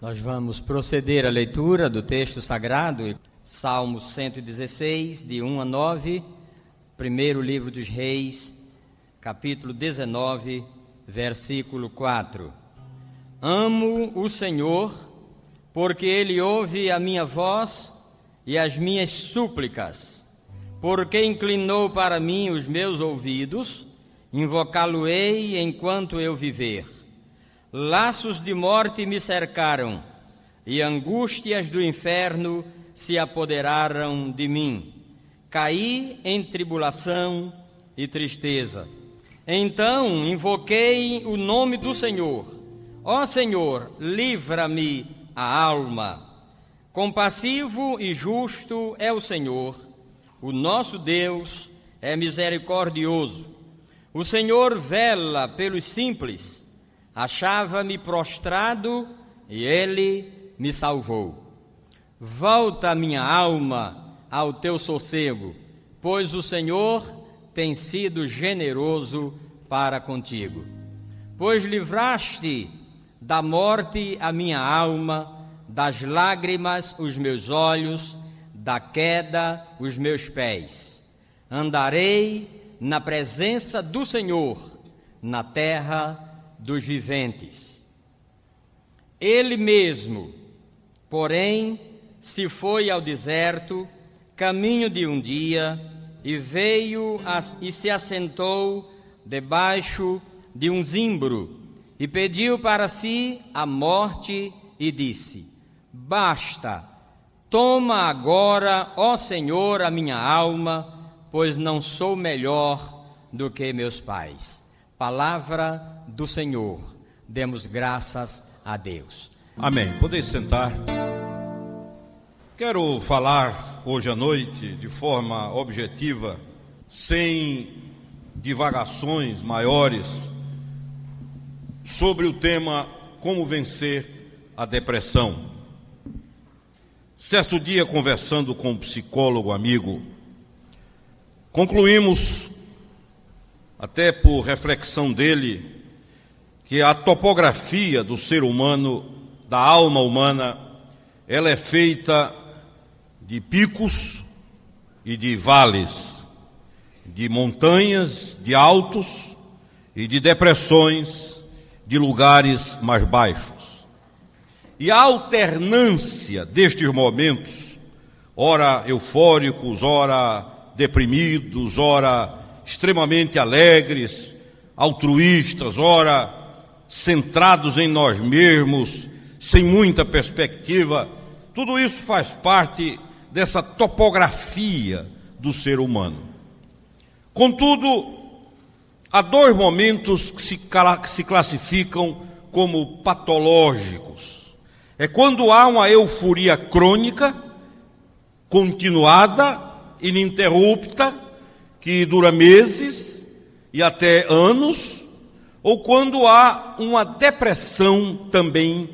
Nós vamos proceder à leitura do texto sagrado, Salmo 116, de 1 a 9, primeiro livro dos Reis, capítulo 19, versículo 4. Amo o Senhor, porque Ele ouve a minha voz e as minhas súplicas, porque inclinou para mim os meus ouvidos, invocá-lo-ei enquanto eu viver. Laços de morte me cercaram, e angústias do inferno se apoderaram de mim. Caí em tribulação e tristeza. Então invoquei o nome do Senhor. Ó Senhor, livra-me a alma. Compassivo e justo é o Senhor. O nosso Deus é misericordioso. O Senhor vela pelos simples. Achava-me prostrado e Ele me salvou. Volta, minha alma, ao teu sossego, pois o Senhor tem sido generoso para contigo. Pois livraste da morte a minha alma, das lágrimas os meus olhos, da queda os meus pés. Andarei na presença do Senhor, na terra dos viventes. Ele mesmo, porém, se foi ao deserto, caminho de um dia, e veio e se assentou debaixo de um zimbro, e pediu para si a morte, e disse: Basta, toma agora, ó Senhor, a minha alma, pois não sou melhor do que meus pais. Palavra do Senhor. Demos graças a Deus. Amém. Podem sentar. Quero falar hoje à noite de forma objetiva, sem divagações maiores, sobre o tema como vencer a depressão. Certo dia, conversando com um psicólogo amigo, concluímos, até por reflexão dele, que a topografia do ser humano, da alma humana, ela é feita de picos e de vales, de montanhas, de altos e de depressões, de lugares mais baixos. E a alternância destes momentos, ora eufóricos, ora deprimidos, ora extremamente alegres, altruístas, ora centrados em nós mesmos, sem muita perspectiva, tudo isso faz parte dessa topografia do ser humano. Contudo, há dois momentos que se classificam como patológicos. É quando há uma euforia crônica, continuada, ininterrupta, que dura meses e até anos, ou quando há uma depressão também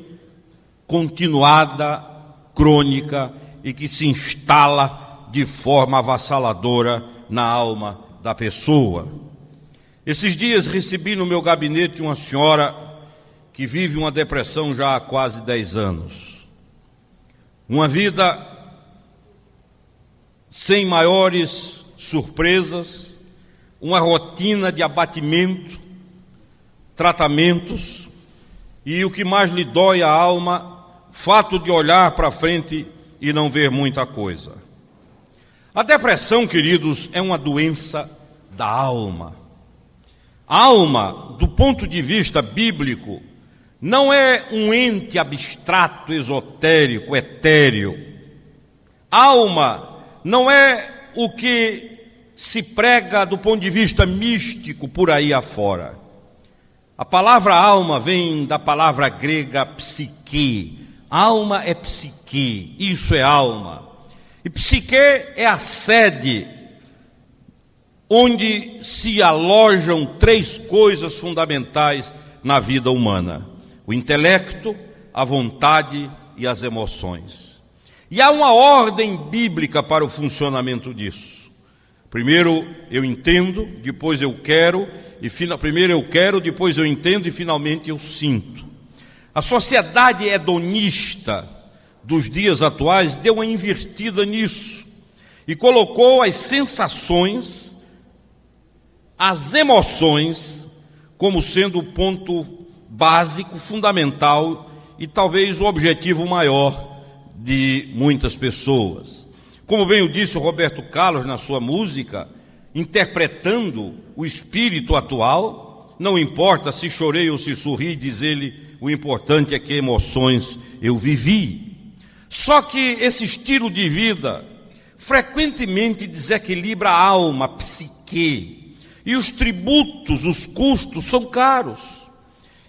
continuada, crônica e que se instala de forma avassaladora na alma da pessoa. Esses dias recebi no meu gabinete uma senhora que vive uma depressão já há quase 10 anos. Uma vida sem maiores surpresas, uma rotina de abatimento, tratamentos, e o que mais lhe dói a alma, fato de olhar para frente e não ver muita coisa. A depressão, queridos, é uma doença da alma. A alma, do ponto de vista bíblico, não é um ente abstrato, esotérico, etéreo. Alma não é o que se prega do ponto de vista místico por aí afora. A palavra alma vem da palavra grega psique. Alma é psique, isso é alma. E psique é a sede onde se alojam três coisas fundamentais na vida humana: o intelecto, a vontade e as emoções. E há uma ordem bíblica para o funcionamento disso. Primeiro eu entendo, depois eu quero, primeiro eu quero, depois eu entendo e finalmente eu sinto. A sociedade hedonista dos dias atuais deu uma invertida nisso e colocou as sensações, as emoções, como sendo o ponto básico, fundamental e talvez o objetivo maior de muitas pessoas. Como bem o disse o Roberto Carlos na sua música, interpretando o espírito atual, não importa se chorei ou se sorri, diz ele, o importante é que emoções eu vivi. Só que esse estilo de vida frequentemente desequilibra a alma, a psique, e os tributos, os custos são caros.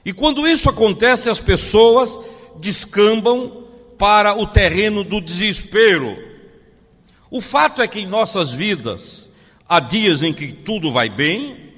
E quando isso acontece, as pessoas descambam para o terreno do desespero. O fato é que em nossas vidas há dias em que tudo vai bem,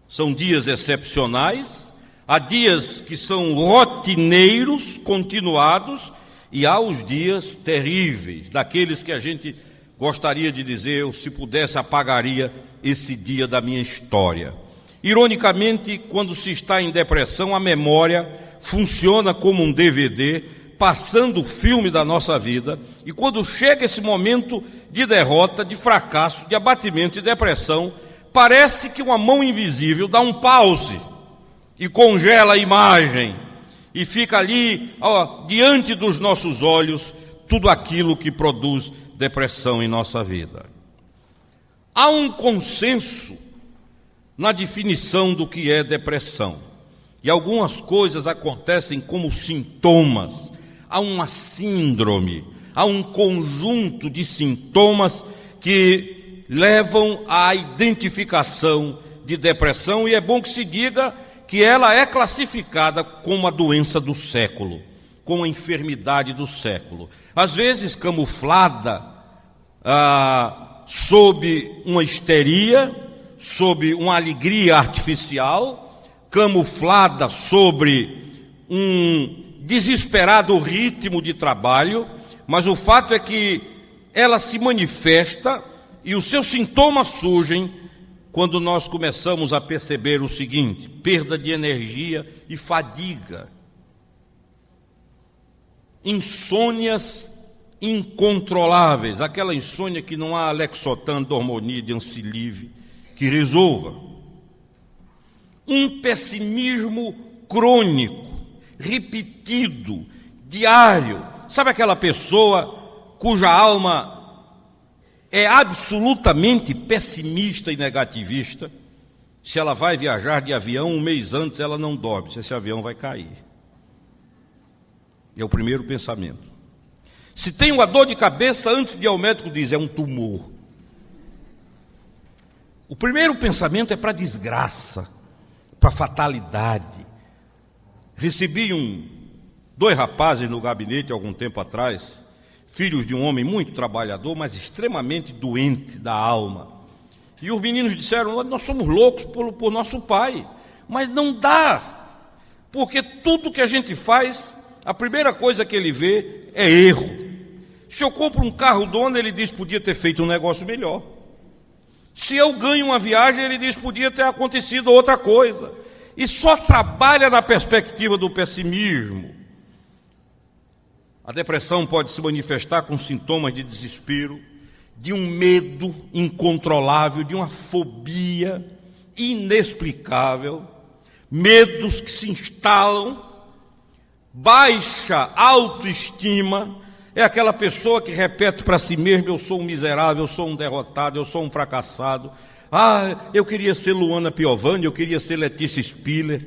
são dias excepcionais, há dias que são rotineiros, continuados, e há os dias terríveis, daqueles que a gente gostaria de dizer, eu, se pudesse, apagaria esse dia da minha história. Ironicamente, quando se está em depressão, a memória funciona como um DVD, passando o filme da nossa vida, e quando chega esse momento de derrota, de fracasso, de abatimento e depressão, parece que uma mão invisível dá um pause e congela a imagem, e fica ali, diante dos nossos olhos, tudo aquilo que produz depressão em nossa vida. Há um consenso na definição do que é depressão, e algumas coisas acontecem como sintomas. Há uma síndrome, há um conjunto de sintomas que levam à identificação de depressão, e é bom que se diga que ela é classificada como a doença do século, como a enfermidade do século. Às vezes camuflada sob uma histeria, sob uma alegria artificial, camuflada sobre um desesperado ritmo de trabalho, mas o fato é que ela se manifesta e os seus sintomas surgem quando nós começamos a perceber o seguinte: perda de energia e fadiga, insônias incontroláveis, aquela insônia que não há Lexotan, Dormonide, Ancilive que resolva, um pessimismo crônico, repetido, diário. Sabe aquela pessoa cuja alma é absolutamente pessimista e negativista? Se ela vai viajar de avião, um mês antes ela não dorme, se esse avião vai cair. É o primeiro pensamento. Se tem uma dor de cabeça, antes de ir ao médico diz, é um tumor. O primeiro pensamento é para desgraça, para fatalidade. Recebi dois rapazes no gabinete algum tempo atrás, filhos de um homem muito trabalhador, mas extremamente doente da alma. E os meninos disseram, nós somos loucos por nosso pai, mas não dá, porque tudo que a gente faz, a primeira coisa que ele vê é erro. Se eu compro um carro dono, ele diz, podia ter feito um negócio melhor. Se eu ganho uma viagem, ele diz, podia ter acontecido outra coisa. E só trabalha na perspectiva do pessimismo. A depressão pode se manifestar com sintomas de desespero, de um medo incontrolável, de uma fobia inexplicável, medos que se instalam, baixa autoestima. É aquela pessoa que repete para si mesma, eu sou um miserável, eu sou um derrotado, eu sou um fracassado. Eu queria ser Luana Piovani, eu queria ser Letícia Spiller.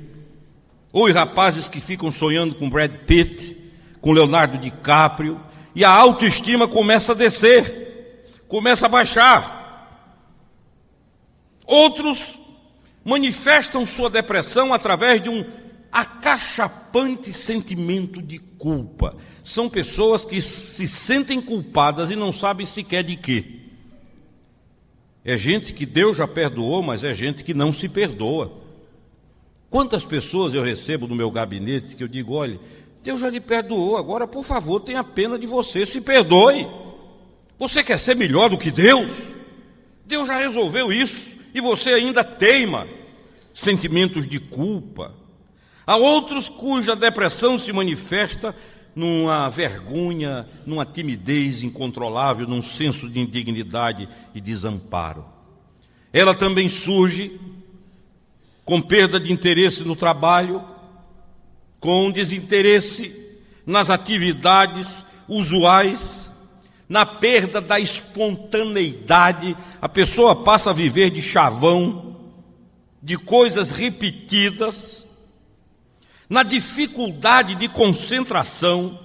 Ou os rapazes que ficam sonhando com Brad Pitt, com Leonardo DiCaprio, e a autoestima começa a descer, começa a baixar. Outros manifestam sua depressão através de um acachapante sentimento de culpa. São pessoas que se sentem culpadas e não sabem sequer de quê. É gente que Deus já perdoou, mas é gente que não se perdoa. Quantas pessoas eu recebo no meu gabinete que eu digo, olha, Deus já lhe perdoou, agora por favor tenha pena de você, se perdoe. Você quer ser melhor do que Deus? Deus já resolveu isso e você ainda teima. Sentimentos de culpa. Há outros cuja depressão se manifesta numa vergonha, numa timidez incontrolável, num senso de indignidade e desamparo. Ela também surge com perda de interesse no trabalho, com desinteresse nas atividades usuais, na perda da espontaneidade. A pessoa passa a viver de chavão, de coisas repetidas, na dificuldade de concentração,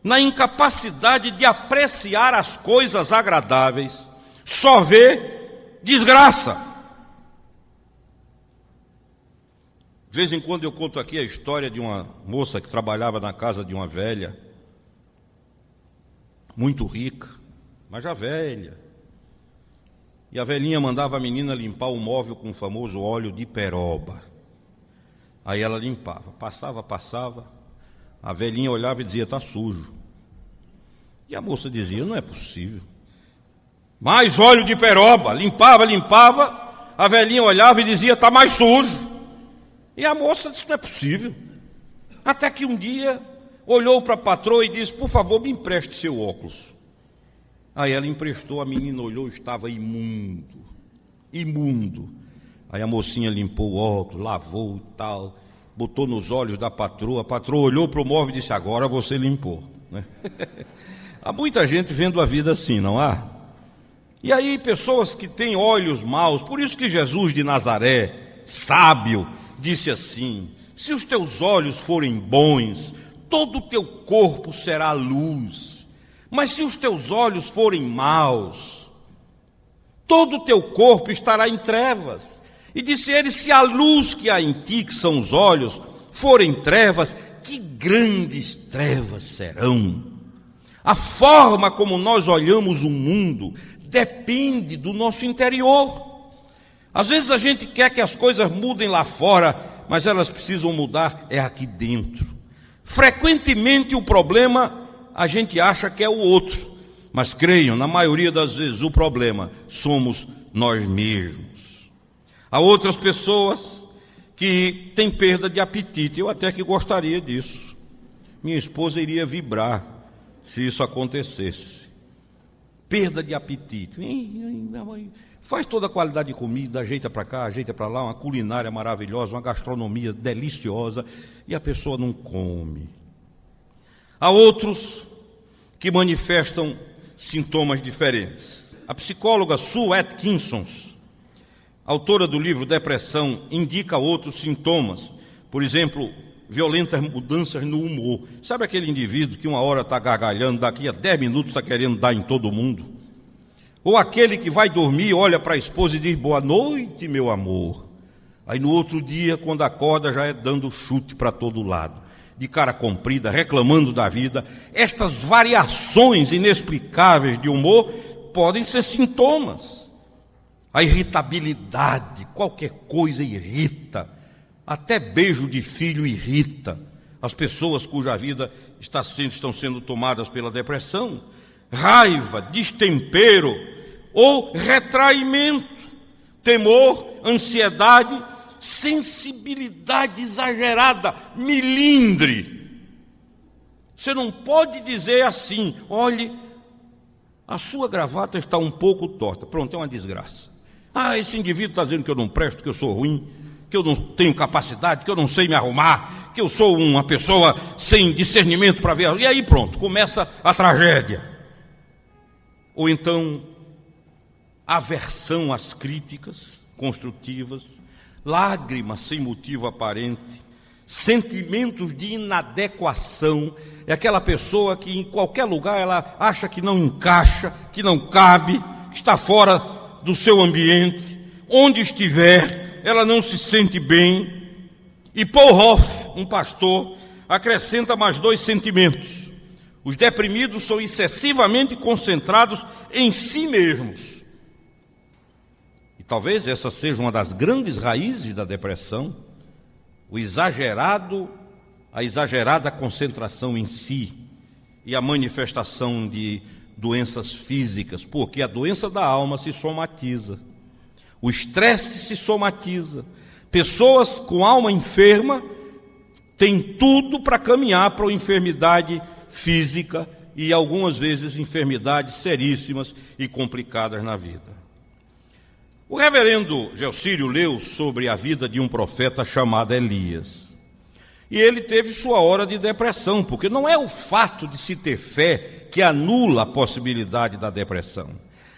na incapacidade de apreciar as coisas agradáveis, só vê desgraça. De vez em quando eu conto aqui a história de uma moça que trabalhava na casa de uma velha, muito rica, mas já velha. E a velhinha mandava a menina limpar o móvel com o famoso óleo de peroba. Aí ela limpava, passava, a velhinha olhava e dizia, está sujo. E a moça dizia, não é possível. Mais óleo de peroba, limpava, a velhinha olhava e dizia, está mais sujo. E a moça disse, não é possível. Até que um dia olhou para a patroa e disse, por favor, me empreste seu óculos. Aí ela emprestou, a menina olhou, estava imundo. Aí a mocinha limpou o óculos, lavou e tal, botou nos olhos da patroa. A patroa olhou para o móvel e disse, agora você limpou, né? Há muita gente vendo a vida assim, não há? E aí pessoas que têm olhos maus, por isso que Jesus de Nazaré, sábio, disse assim, se os teus olhos forem bons, todo o teu corpo será luz. Mas se os teus olhos forem maus, todo o teu corpo estará em trevas. E disse ele, se a luz que há em ti, que são os olhos, forem trevas, que grandes trevas serão. A forma como nós olhamos o mundo depende do nosso interior. Às vezes a gente quer que as coisas mudem lá fora, mas elas precisam mudar aqui dentro. Frequentemente o problema a gente acha que é o outro, mas creiam, na maioria das vezes o problema somos nós mesmos. Há outras pessoas que têm perda de apetite, eu até que gostaria disso. Minha esposa iria vibrar se isso acontecesse. Perda de apetite. Faz toda a qualidade de comida, ajeita para cá, ajeita para lá, uma culinária maravilhosa, uma gastronomia deliciosa, e a pessoa não come. Há outros que manifestam sintomas diferentes. A psicóloga Sue Atkinson, autora do livro Depressão, indica outros sintomas. Por exemplo, violentas mudanças no humor. Sabe aquele indivíduo que uma hora está gargalhando, daqui a 10 minutos está querendo dar em todo mundo? Ou aquele que vai dormir, olha para a esposa e diz, boa noite, meu amor. Aí no outro dia, quando acorda, já é dando chute para todo lado, de cara comprida, reclamando da vida. Estas variações inexplicáveis de humor podem ser sintomas. A irritabilidade, qualquer coisa irrita, até beijo de filho irrita. As pessoas cuja vida estão sendo tomadas pela depressão. Raiva, destempero ou retraimento, temor, ansiedade, sensibilidade exagerada, milindre. Você não pode dizer assim, olhe, a sua gravata está um pouco torta. Pronto, é uma desgraça. Esse indivíduo está dizendo que eu não presto, que eu sou ruim, que eu não tenho capacidade, que eu não sei me arrumar, que eu sou uma pessoa sem discernimento para ver. E aí pronto, começa a tragédia. Ou então, aversão às críticas construtivas, lágrimas sem motivo aparente, sentimentos de inadequação. É aquela pessoa que em qualquer lugar ela acha que não encaixa, que não cabe, está fora do seu ambiente. Onde estiver, ela não se sente bem. E Paul Hoff, um pastor, acrescenta mais 2 sentimentos. Os deprimidos são excessivamente concentrados em si mesmos. E talvez essa seja uma das grandes raízes da depressão, a exagerada concentração em si e a manifestação de doenças físicas, porque a doença da alma se somatiza, o estresse se somatiza. Pessoas com alma enferma tem tudo para caminhar para uma enfermidade física e algumas vezes enfermidades seríssimas e complicadas na vida. O reverendo Gelsírio leu sobre a vida de um profeta chamado Elias. E ele teve sua hora de depressão, porque não é o fato de se ter fé que anula a possibilidade da depressão.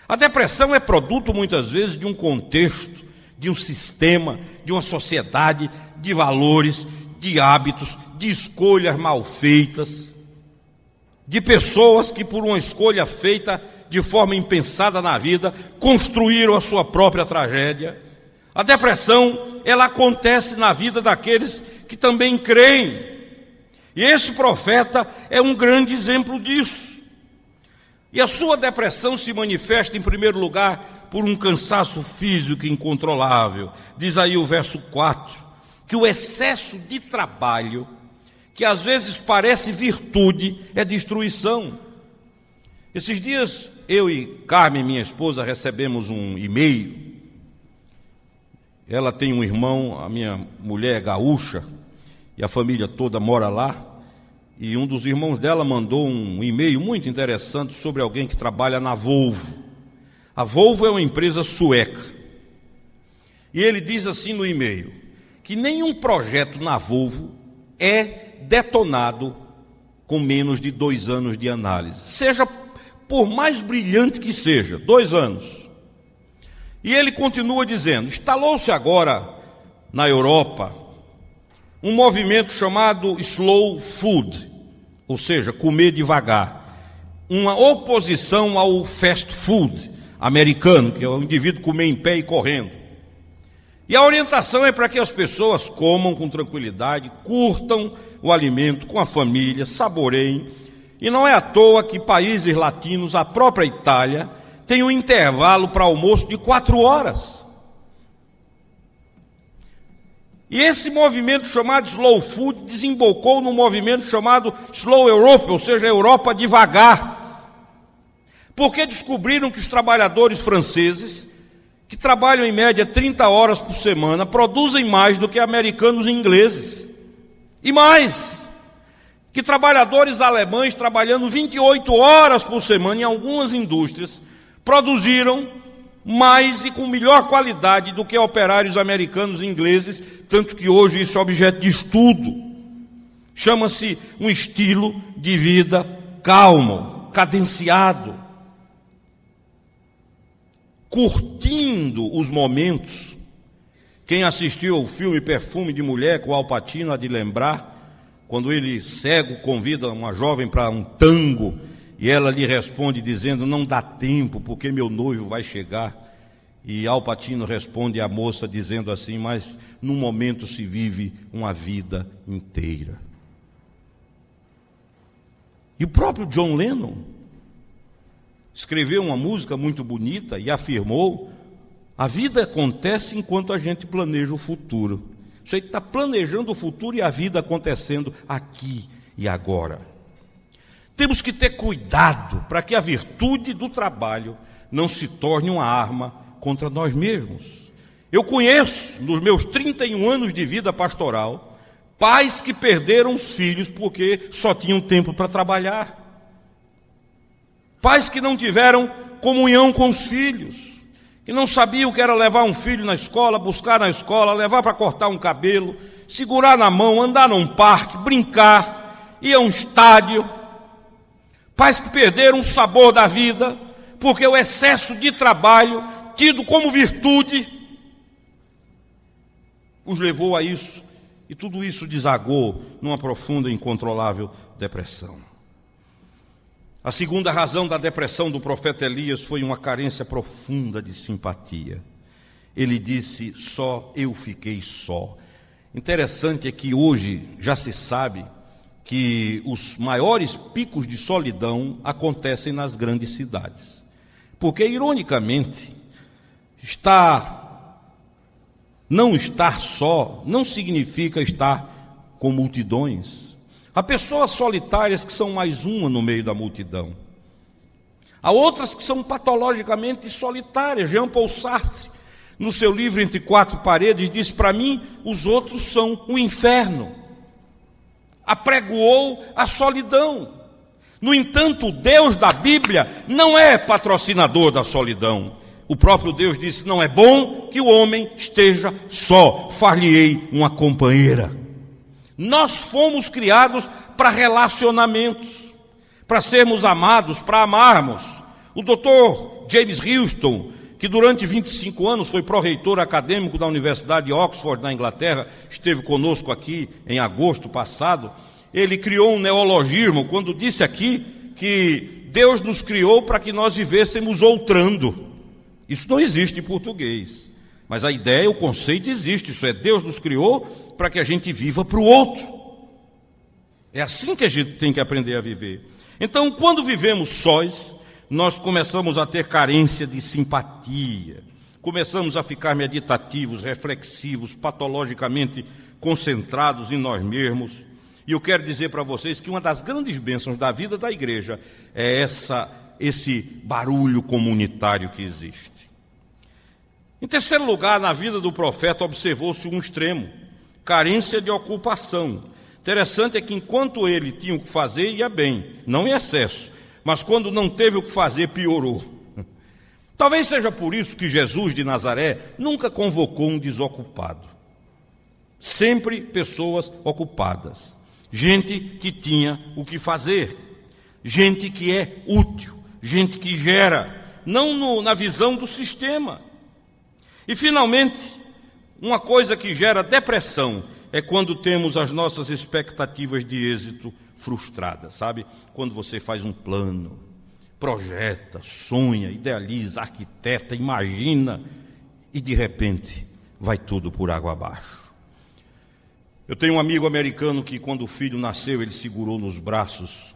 A depressão é produto, muitas vezes, de um contexto, de um sistema, de uma sociedade, de valores, de hábitos, de escolhas mal feitas, de pessoas que, por uma escolha feita de forma impensada na vida, construíram a sua própria tragédia. A depressão, ela acontece na vida daqueles que também creem. E esse profeta é um grande exemplo disso. E a sua depressão se manifesta, em primeiro lugar, por um cansaço físico incontrolável. Diz aí o verso 4, que o excesso de trabalho, que às vezes parece virtude, é destruição. Esses dias, eu e Carmen, minha esposa, recebemos um e-mail. Ela tem um irmão, a minha mulher é gaúcha, e a família toda mora lá. E um dos irmãos dela mandou um e-mail muito interessante sobre alguém que trabalha na Volvo. A Volvo é uma empresa sueca. E ele diz assim no e-mail, que nenhum projeto na Volvo é detonado com menos de 2 anos de análise. Seja por mais brilhante que seja, 2 anos. E ele continua dizendo, instalou-se agora na Europa um movimento chamado slow food, ou seja, comer devagar, uma oposição ao fast food americano, que é o indivíduo comer em pé e correndo. E a orientação é para que as pessoas comam com tranquilidade, curtam o alimento com a família, saboreiem. E não é à toa que países latinos, a própria Itália, tem um intervalo para almoço de 4 horas. E esse movimento chamado Slow Food desembocou num movimento chamado Slow Europe, ou seja, Europa devagar. Porque descobriram que os trabalhadores franceses, que trabalham em média 30 horas por semana, produzem mais do que americanos e ingleses. E mais, que trabalhadores alemães trabalhando 28 horas por semana em algumas indústrias, produziram mais e com melhor qualidade do que operários americanos e ingleses, tanto que hoje isso é objeto de estudo. Chama-se um estilo de vida calmo, cadenciado, curtindo os momentos. Quem assistiu ao filme Perfume de Mulher com Al Pacino há de lembrar, quando ele, cego, convida uma jovem para um tango, e ela lhe responde dizendo, não dá tempo, porque meu noivo vai chegar. E Al Pacino responde à moça dizendo assim, mas num momento se vive uma vida inteira. E o próprio John Lennon escreveu uma música muito bonita e afirmou, a vida acontece enquanto a gente planeja o futuro. Você está planejando o futuro e a vida acontecendo aqui e agora. Temos que ter cuidado para que a virtude do trabalho não se torne uma arma contra nós mesmos. Eu conheço, nos meus 31 anos de vida pastoral, pais que perderam os filhos porque só tinham tempo para trabalhar. Pais que não tiveram comunhão com os filhos, que não sabiam o que era levar um filho na escola, buscar na escola, levar para cortar um cabelo, segurar na mão, andar num parque, brincar, ir a um estádio. Pais que perderam o sabor da vida, porque o excesso de trabalho, tido como virtude, os levou a isso, e tudo isso desagou numa profunda e incontrolável depressão. A segunda razão da depressão do profeta Elias foi uma carência profunda de simpatia. Ele disse, só eu fiquei só. Interessante é que hoje já se sabe que os maiores picos de solidão acontecem nas grandes cidades. Porque, ironicamente, não estar só não significa estar com multidões. Há pessoas solitárias que são mais uma no meio da multidão. Há outras que são patologicamente solitárias. Jean Paul Sartre, no seu livro Entre Quatro Paredes, diz, para mim, os outros são o inferno. apregoou a solidão. No entanto, o Deus da Bíblia não é patrocinador da solidão. O próprio Deus disse: não é bom que o homem esteja só, far-lhe-ei uma companheira. Nós fomos criados para relacionamentos, para sermos amados, para amarmos. O doutor James Houston, que durante 25 anos foi pró-reitor acadêmico da Universidade de Oxford, na Inglaterra, esteve conosco aqui em agosto passado. Ele criou um neologismo quando disse aqui que Deus nos criou para que nós vivêssemos outrando. Isso não existe em português, mas a ideia, o conceito existe. Isso é, Deus nos criou para que a gente viva para o outro. É assim que a gente tem que aprender a viver. Então, quando vivemos sós, nós começamos a ter carência de simpatia, começamos a ficar meditativos, reflexivos, patologicamente concentrados em nós mesmos. E eu quero dizer para vocês que uma das grandes bênçãos da vida da igreja é esse barulho comunitário que existe. Em terceiro lugar, na vida do profeta observou-se um extremo: carência de ocupação. Interessante é que enquanto ele tinha o que fazer, ia bem, não em excesso, mas quando não teve o que fazer, piorou. Talvez seja por isso que Jesus de Nazaré nunca convocou um desocupado. Sempre pessoas ocupadas. Gente que tinha o que fazer, gente que é útil, gente que gera, não na visão do sistema. E finalmente, uma coisa que gera depressão é quando temos as nossas expectativas de êxito frustradas, sabe? Quando você faz um plano, projeta, sonha, idealiza, arquiteta, imagina, e de repente vai tudo por água abaixo. Eu tenho um amigo americano que, quando o filho nasceu, ele segurou nos braços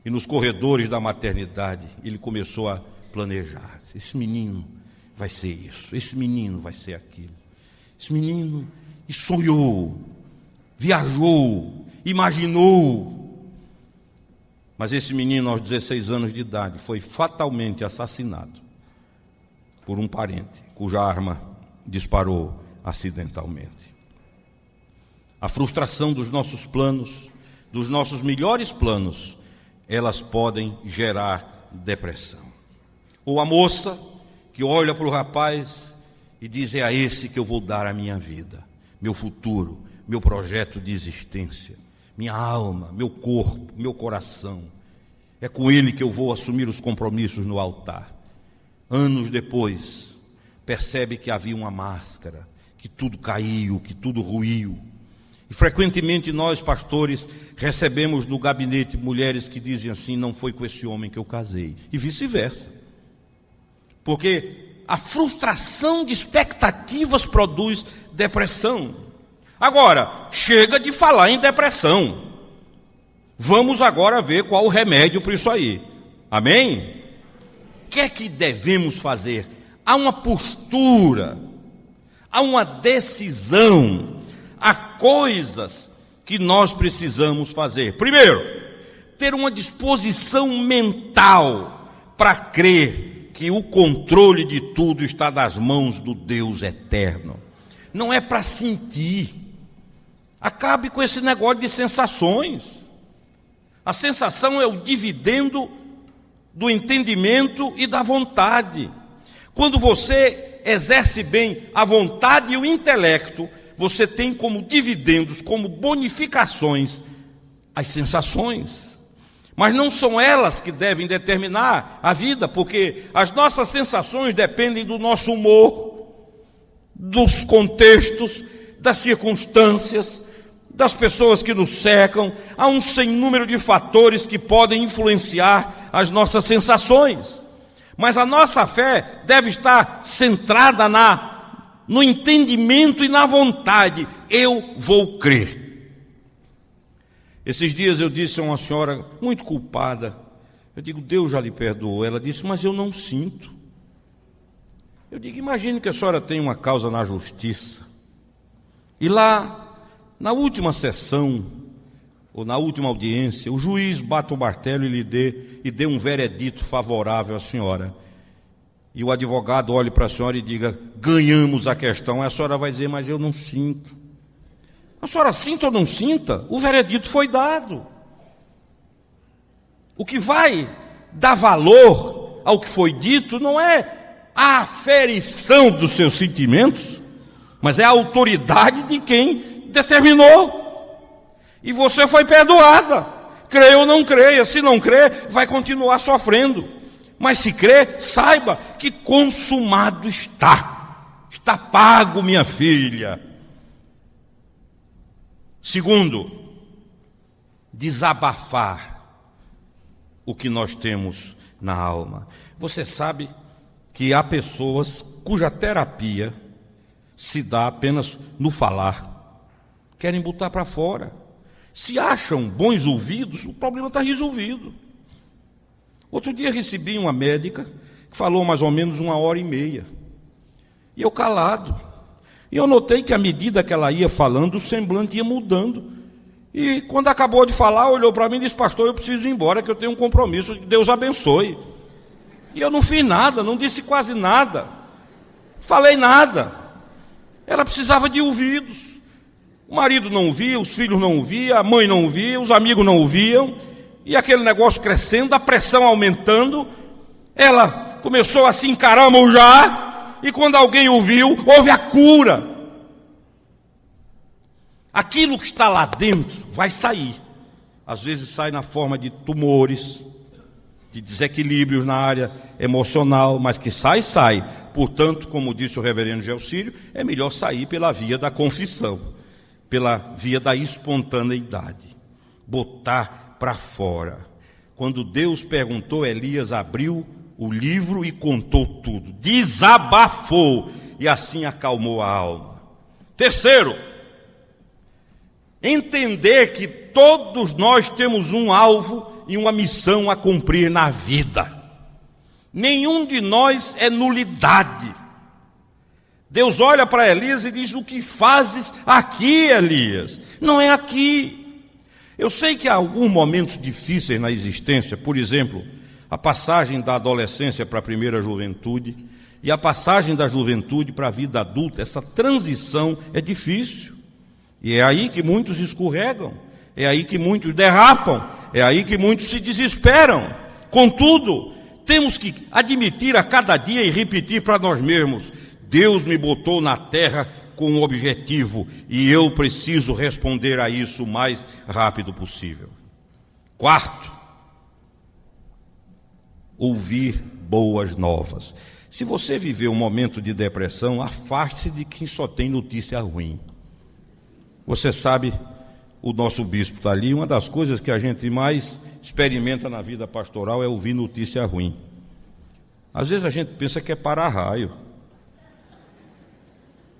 e nos corredores da maternidade ele começou a planejar. Esse menino vai ser isso, esse menino vai ser aquilo. Esse menino e sonhou, viajou, imaginou. Mas esse menino, aos 16 anos de idade, foi fatalmente assassinado por um parente cuja arma disparou acidentalmente. A frustração dos nossos planos, dos nossos melhores planos, elas podem gerar depressão. Ou a moça que olha para o rapaz e diz: é a esse que eu vou dar a minha vida, meu futuro, meu projeto de existência, minha alma, meu corpo, meu coração. É com ele que eu vou assumir os compromissos no altar. Anos depois, percebe que havia uma máscara, que tudo caiu, que tudo ruiu. E frequentemente nós, pastores, recebemos no gabinete mulheres que dizem assim: não foi com esse homem que eu casei, e vice-versa. Porque a frustração de expectativas produz depressão. Agora, chega de falar em depressão. Vamos agora ver qual o remédio para isso aí. Amém? O que é que devemos fazer? Há uma postura, há uma decisão, há coisas que nós precisamos fazer. Primeiro, ter uma disposição mental para crer que o controle de tudo está nas mãos do Deus eterno. Não é para sentir. Acabe com esse negócio de sensações. A sensação é o dividendo do entendimento e da vontade. Quando você exerce bem a vontade e o intelecto, você tem como dividendos, como bonificações, as sensações. Mas não são elas que devem determinar a vida, porque as nossas sensações dependem do nosso humor, dos contextos, das circunstâncias, das pessoas que nos cercam. Há um sem número de fatores que podem influenciar as nossas sensações. Mas a nossa fé deve estar centrada no entendimento e na vontade. Eu vou crer. Esses dias eu disse a uma senhora muito culpada, eu digo: Deus já lhe perdoou. Ela disse: mas eu não sinto. Eu digo: imagine que a senhora tem uma causa na justiça, e lá, na última sessão, ou na última audiência, o juiz bate o martelo e dê um veredito favorável à senhora. E o advogado olhe para a senhora e diga: ganhamos a questão. A senhora vai dizer: mas eu não sinto. A senhora sinta ou não sinta, o veredito foi dado. O que vai dar valor ao que foi dito não é a aferição dos seus sentimentos, mas é a autoridade de quem determinou. E você foi perdoada. Creia ou não creia. Se não crer, vai continuar sofrendo. Mas se crer, saiba que consumado está. Está pago, minha filha. Segundo, desabafar o que nós temos na alma. Você sabe que há pessoas cuja terapia se dá apenas no falar. Querem botar para fora. Se acham bons ouvidos, o problema está resolvido. Outro dia recebi uma médica que falou mais ou menos 1h30. E eu calado. E eu notei que à medida que ela ia falando, o semblante ia mudando. E quando acabou de falar, olhou para mim e disse: pastor, eu preciso ir embora, que eu tenho um compromisso, Deus abençoe. E eu não fiz nada, não disse quase nada. Falei nada. Ela precisava de ouvidos. O marido não ouvia, os filhos não ouviam, a mãe não ouvia, os amigos não ouviam. E aquele negócio crescendo, a pressão aumentando. Ela começou a se encaramujar. E quando alguém ouviu, houve a cura. Aquilo que está lá dentro vai sair. Às vezes sai na forma de tumores, de desequilíbrios na área emocional, mas que sai, sai. Portanto, como disse o reverendo Gelcílio, é melhor sair pela via da confissão, pela via da espontaneidade. Botar para fora. Quando Deus perguntou, Elias abriu o livro e contou tudo. Desabafou e assim acalmou a alma. Terceiro, entender que todos nós temos um alvo e uma missão a cumprir na vida. Nenhum de nós é nulidade. Deus olha para Elias e diz: o que fazes aqui, Elias? Não é aqui. Eu sei que há alguns momentos difíceis na existência, por exemplo, a passagem da adolescência para a primeira juventude e a passagem da juventude para a vida adulta, essa transição é difícil. E é aí que muitos escorregam, é aí que muitos derrapam, é aí que muitos se desesperam. Contudo, temos que admitir a cada dia e repetir para nós mesmos: Deus me botou na terra com um objetivo e eu preciso responder a isso o mais rápido possível. Quarto, ouvir boas novas. Se você viver um momento de depressão, afaste-se de quem só tem notícia ruim. Você sabe, o nosso bispo está ali, uma das coisas que a gente mais experimenta na vida pastoral é ouvir notícia ruim. Às vezes a gente pensa que é para-raio.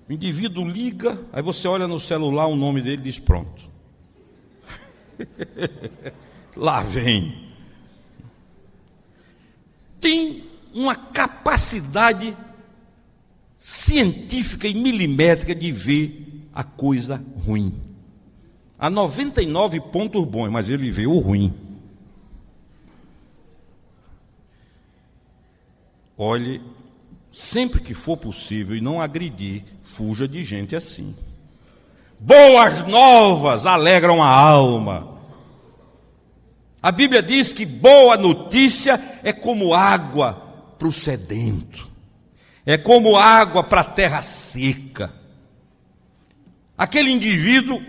O indivíduo liga, aí você olha no celular o nome dele e diz: pronto. Lá vem. Tem uma capacidade científica e milimétrica de ver a coisa ruim. Há 99 pontos bons, mas ele vê o ruim. Olhe, sempre que for possível e não agredir, fuja de gente assim. Boas novas alegram a alma. A Bíblia diz que boa notícia é como água para o sedento, é como água para a terra seca. Aquele indivíduo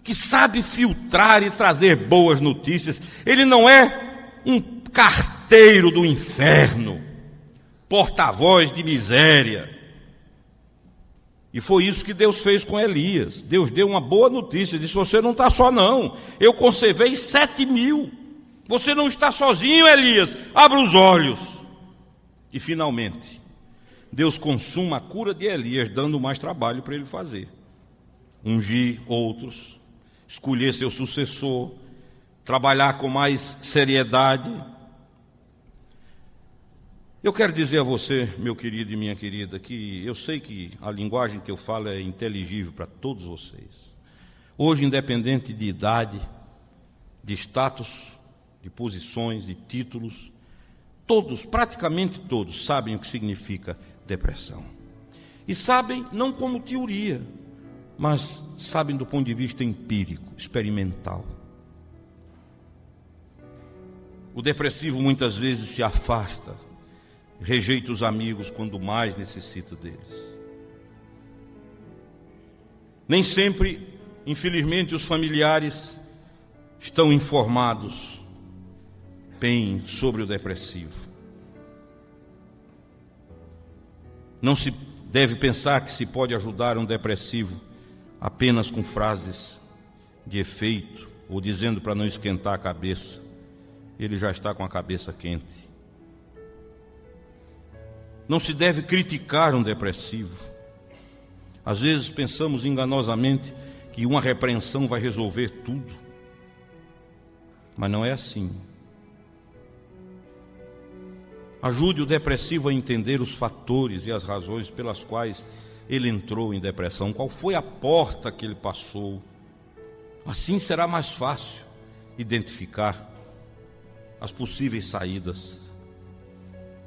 que sabe filtrar e trazer boas notícias, ele não é um carteiro do inferno, porta-voz de miséria. E foi isso que Deus fez com Elias. Deus deu uma boa notícia, disse: você não está só não, eu conservei 7.000, você não está sozinho, Elias, abra os olhos. E finalmente, Deus consuma a cura de Elias, dando mais trabalho para ele fazer. Ungir outros, escolher seu sucessor, trabalhar com mais seriedade. Eu quero dizer a você, meu querido e minha querida, que eu sei que a linguagem que eu falo é inteligível para todos vocês. Hoje, independente de idade, de status, de posições, de títulos, todos, praticamente todos, sabem o que significa depressão. E sabem não como teoria, mas sabem do ponto de vista empírico, experimental. O depressivo muitas vezes se afasta, rejeita os amigos quando mais necessita deles. Nem sempre, infelizmente, os familiares estão informados bem sobre o depressivo. Não se deve pensar que se pode ajudar um depressivo apenas com frases de efeito ou dizendo para não esquentar a cabeça. Ele já está com a cabeça quente. Não se deve criticar um depressivo. Às vezes pensamos enganosamente que uma repreensão vai resolver tudo, mas não é assim. Ajude o depressivo a entender os fatores e as razões pelas quais ele entrou em depressão, qual foi a porta que ele passou. Assim será mais fácil identificar as possíveis saídas.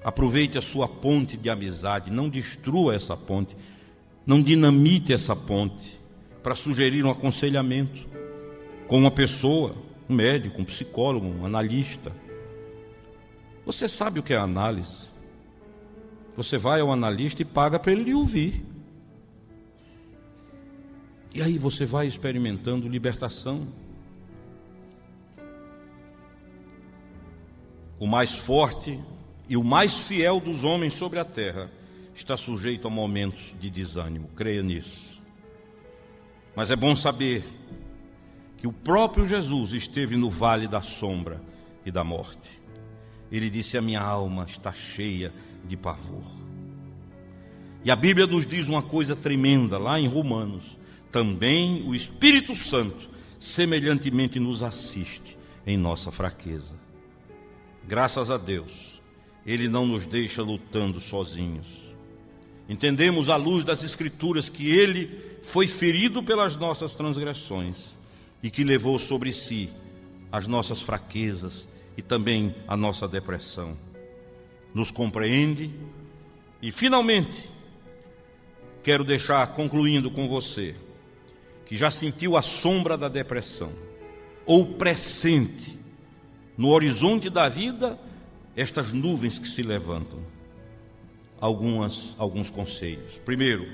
Aproveite a sua ponte de amizade, não destrua essa ponte, não dinamite essa ponte para sugerir um aconselhamento com uma pessoa, um médico, um psicólogo, um analista. Você sabe o que é análise? Você vai ao analista e paga para ele lhe ouvir. E aí você vai experimentando libertação. O mais forte e o mais fiel dos homens sobre a terra está sujeito a momentos de desânimo, creia nisso. Mas é bom saber que o próprio Jesus esteve no vale da sombra e da morte. Ele disse: a minha alma está cheia de pavor. E a Bíblia nos diz uma coisa tremenda lá em Romanos: também o Espírito Santo semelhantemente nos assiste em nossa fraqueza. Graças a Deus, Ele não nos deixa lutando sozinhos. Entendemos à luz das Escrituras que Ele foi ferido pelas nossas transgressões e que levou sobre si as nossas fraquezas e também a nossa depressão. Nos compreende e, finalmente, quero deixar concluindo com você que já sentiu a sombra da depressão ou pressente no horizonte da vida estas nuvens que se levantam. Alguns conselhos. Primeiro,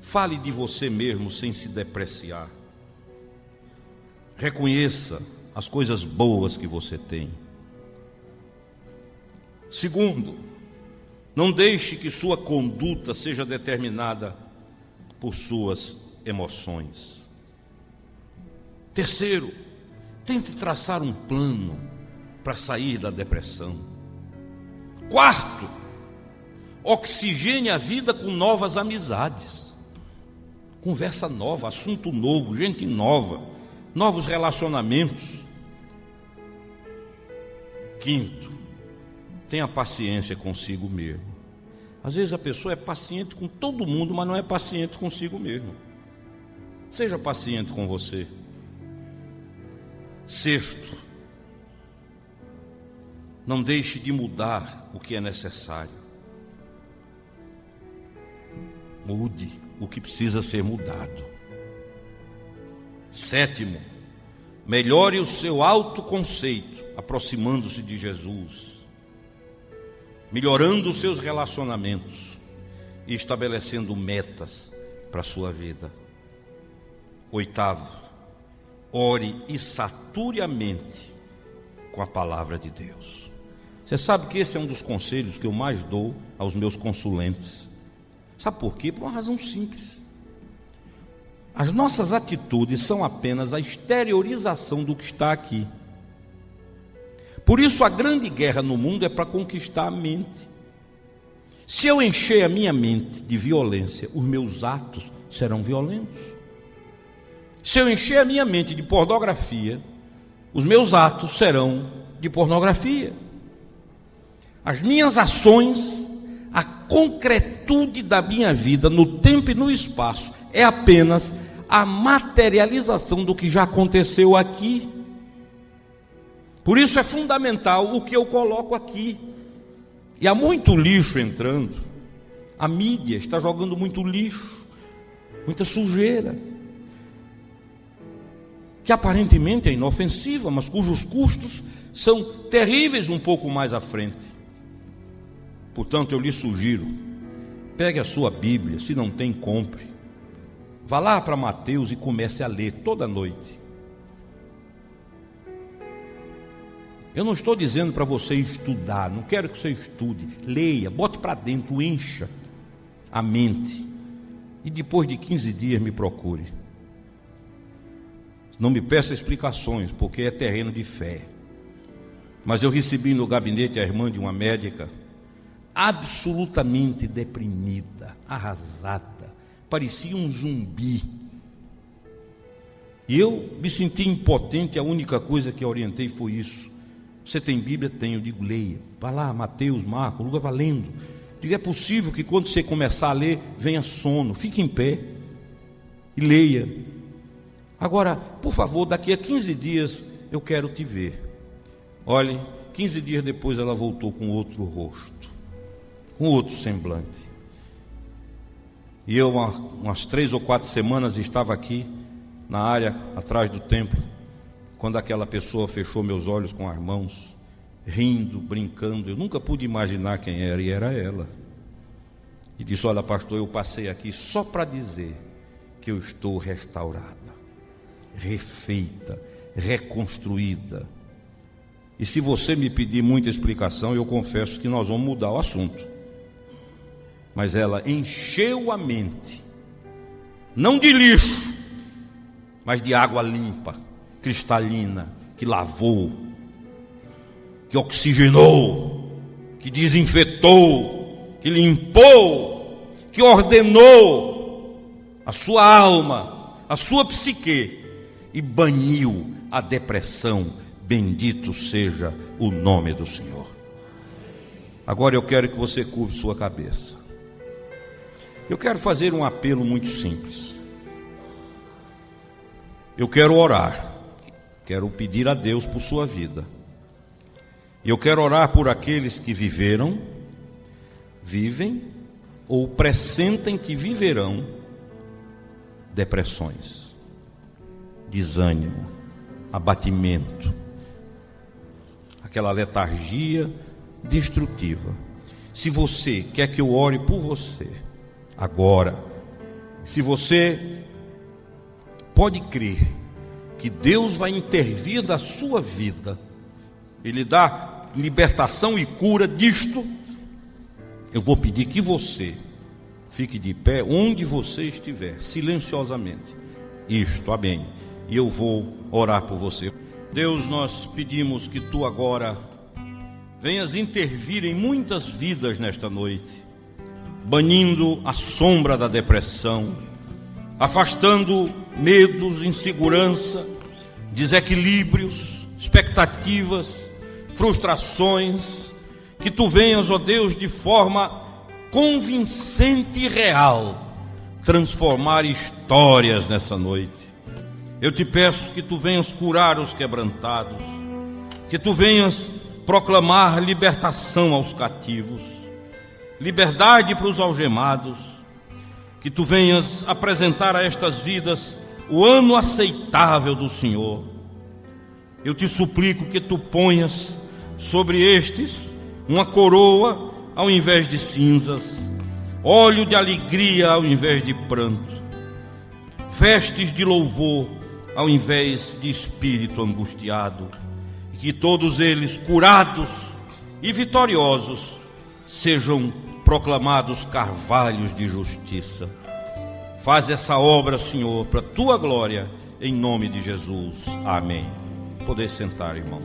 fale de você mesmo sem se depreciar. Reconheça as coisas boas que você tem. Segundo, não deixe que sua conduta seja determinada por suas emoções. Terceiro, tente traçar um plano para sair da depressão. Quarto, oxigene a vida com novas amizades. Conversa nova, assunto novo, gente nova, novos relacionamentos. Quinto, tenha paciência consigo mesmo. Às vezes a pessoa é paciente com todo mundo, mas não é paciente consigo mesmo. Seja paciente com você. Sexto, não deixe de mudar o que é necessário. Mude o que precisa ser mudado. Sétimo, melhore o seu autoconceito, aproximando-se de Jesus, melhorando os seus relacionamentos e estabelecendo metas para a sua vida. Oitavo, ore e sature a mente com a palavra de Deus. Você sabe que esse é um dos conselhos que eu mais dou aos meus consulentes. Sabe por quê? Por uma razão simples. As nossas atitudes são apenas a exteriorização do que está aqui. Por isso a grande guerra no mundo é para conquistar a mente. Se eu encher a minha mente de violência, os meus atos serão violentos. Se eu encher a minha mente de pornografia, os meus atos serão de pornografia. As minhas ações, a concretude da minha vida no tempo e no espaço é apenas a materialização do que já aconteceu aqui. Por isso é fundamental o que eu coloco aqui. E há muito lixo entrando. A mídia está jogando muito lixo. muita sujeira, que aparentemente é inofensiva, mas cujos custos são terríveis um pouco mais à frente. Portanto, eu lhe sugiro, pegue a sua Bíblia, se não tem, compre. Vá lá para Mateus e comece a ler toda noite. Eu não estou dizendo para você estudar, não quero que você estude. Leia, bote para dentro, encha a mente. E depois de 15 dias me procure. Não me peça explicações, porque é terreno de fé. Mas eu recebi no gabinete a irmã de uma médica, absolutamente deprimida, arrasada, parecia um zumbi. E eu me senti impotente, a única coisa que orientei foi isso. Você tem Bíblia? Tenho. Eu digo, leia. Vá lá, Mateus, Marcos, Lucas, vá lendo. Digo, é possível que quando você começar a ler, venha sono. Fique em pé e leia. Agora, por favor, daqui a 15 dias eu quero te ver. Olhe, 15 dias depois ela voltou com outro rosto, com outro semblante. E eu, umas 3 ou 4 semanas, estava aqui na área atrás do templo, quando aquela pessoa fechou meus olhos com as mãos, rindo, brincando. Eu nunca pude imaginar quem era, e era ela. E disse, olha pastor, eu passei aqui só para dizer que eu estou restaurada, refeita, reconstruída. E se você me pedir muita explicação, eu confesso que nós vamos mudar o assunto. Mas ela encheu a mente, não de lixo, mas de água limpa, cristalina, que lavou, que oxigenou, que desinfetou, que limpou, que ordenou a sua alma, a sua psique e baniu a depressão. Bendito seja o nome do Senhor. Agora eu quero que você curve sua cabeça. Eu quero fazer um apelo muito simples. Eu quero orar, quero pedir a Deus por sua vida. E eu quero orar por aqueles que viveram, vivem ou pressentem que viverão depressões, desânimo, abatimento, aquela letargia destrutiva. Se você quer que eu ore por você agora, se você pode crer que Deus vai intervir na sua vida, Ele dá libertação e cura disto, eu vou pedir que você fique de pé onde você estiver, silenciosamente. Isto, amém. E eu vou orar por você. Deus, nós pedimos que Tu agora venhas intervir em muitas vidas nesta noite, banindo a sombra da depressão, afastando medos, insegurança, desequilíbrios, expectativas, frustrações. Que Tu venhas, ó Deus, de forma convincente e real, transformar histórias nessa noite. Eu te peço que Tu venhas curar os quebrantados, que Tu venhas proclamar libertação aos cativos, liberdade para os algemados, que Tu venhas apresentar a estas vidas o ano aceitável do Senhor. Eu te suplico que Tu ponhas sobre estes uma coroa ao invés de cinzas, óleo de alegria ao invés de pranto, vestes de louvor ao invés de espírito angustiado, e que todos eles, curados e vitoriosos, sejam proclamados carvalhos de justiça. Faz essa obra, Senhor, para Tua glória, em nome de Jesus. Amém. Poder sentar, irmão.